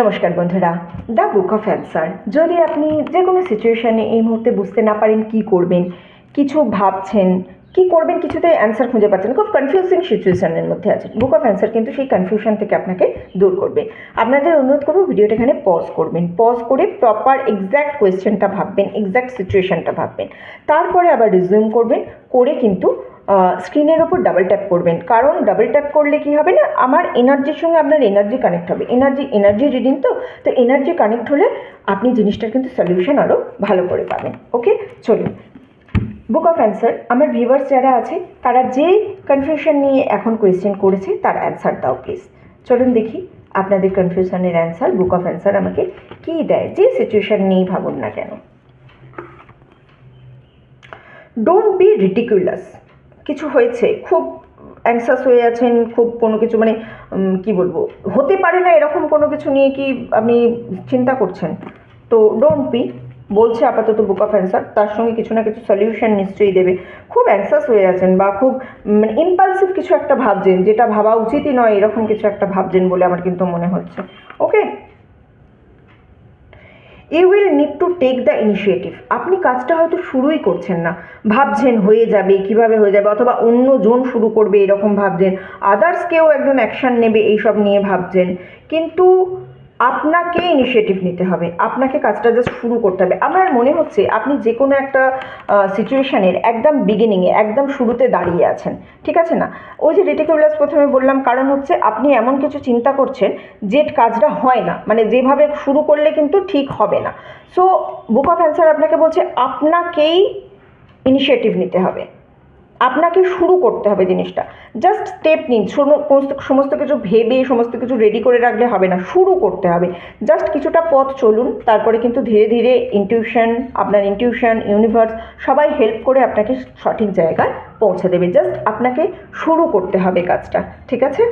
নমস্কার বন্ধুরা, the book of answer. যদি আপনি যে কোনো সিচুয়েশানে এই মুহূর্তে বুঝতে না পারেন কী করবেন, কিছু ভাবছেন, কী করবেন কিছুতে অ্যান্সার খুঁজে পাচ্ছেন, খুব কনফিউজিং সিচুয়েশানের মধ্যে আছেন, বুক অফ অ্যান্সার কিন্তু সেই কনফিউশন থেকে আপনাকে দূর করবে। আপনাদের অনুরোধ করবো ভিডিওটা এখানে পজ করবেন, পজ করে প্রপার এক্স্যাক্ট কোয়েশ্চেনটা ভাববেন, এক্স্যাক্ট সিচুয়েশানটা ভাববেন, তারপরে আবার রিজিউম করবেন, করে কিন্তু স্ক্রিনের ওপর ডাবল ট্যাপ করবেন। কারণ ডাবল ট্যাপ করলে কি হবে না, আমার এনার্জির সঙ্গে আপনার এনার্জি কানেক্ট হবে। এনার্জি রিডিং তো এনার্জি কানেক্ট হলে আপনি জিনিসটার কিন্তু সলিউশন আরও ভালো করে পাবেন। ওকে, চলুন বুক অফ অ্যান্সার। আমার ভিউয়ার্স যারা আছে তারা যে কনফিউশন নিয়ে এখন কোয়েশ্চেন করেছে তার অ্যান্সার দাও প্লিজ। চলুন দেখি আপনাদের কনফিউশনের অ্যান্সার বুক অফ অ্যান্সার আমাকে কী দেয়, যে সিচুয়েশান নিয়েই ভাবুন না কেন। Don't be ridiculous. কিছু হয়েছে, খুব অ্যাংসাস হয়ে আছেন, খুব কোনো কিছু মানে কি বলবো, হতে পারে না এরকম কোনো কিছু নিয়ে কি আপনি চিন্তা করছেন, তো ডোন্ট বি বলছে আপাতত বুক অফ অ্যান্সার। তার সঙ্গে কিছু না কিছু সলিউশন নিশ্চয়ই দেবে। খুব অ্যাংসাস হয়ে আছেন বা খুব মানে ইম্পালসিভ কিছু একটা ভাবছেন, যেটা ভাবা উচিতই নয় এরকম কিছু একটা ভাবছেন বলে আমার কিন্তু মনে হচ্ছে। Okay, you will need to take the initiative. আপনি কাজটা হয়তো শুরুই করছেন না, ভাবছেন হয়ে যাবে, কিভাবে হয়ে যাবে, অথবা অন্য জন শুরু করবে এরকম ভাবছেন, আদার্স কেউ একজন অ্যাকশান নেবে এইসব নিয়ে ভাবছেন, কিন্তু আপনাকে ইনিশিয়েটিভ নিতে হবে, আপনাকে কাজটা জাস্ট শুরু করতে হবে। আমার মনে হচ্ছে আপনি যে কোনো একটা সিচুয়েশানের একদম বিগিনিংয়ে, একদম শুরুতে দাঁড়িয়ে আছেন, ঠিক আছে না? ওই যে রিটিকুলাস প্রথমে বললাম, কারণ হচ্ছে আপনি এমন কিছু চিন্তা করছেন যে কাজটা হয় না, মানে যেভাবে শুরু করলে কিন্তু ঠিক হবে না। সো বুক অফ অ্যান্সার আপনাকে বলছে আপনাকেই ইনিশিয়েটিভ নিতে হবে, আপনাকে শুরু করতে হবে জিনিসটা। জাস্ট স্টেপ নিন, সমস্ত কিছু ভেবে সমস্ত কিছু রেডি করে রাখলে হবে না, শুরু করতে হবে। জাস্ট কিছুটা পথ চলুন, তারপরে কিন্তু ধীরে ধীরে আপনার ইনটিউশন, ইউনিভার্স সবাই হেল্প করে আপনাকে সঠিক জায়গায় পৌঁছে দেবে। জাস্ট আপনাকে শুরু করতে হবে কাজটা, ঠিক আছে?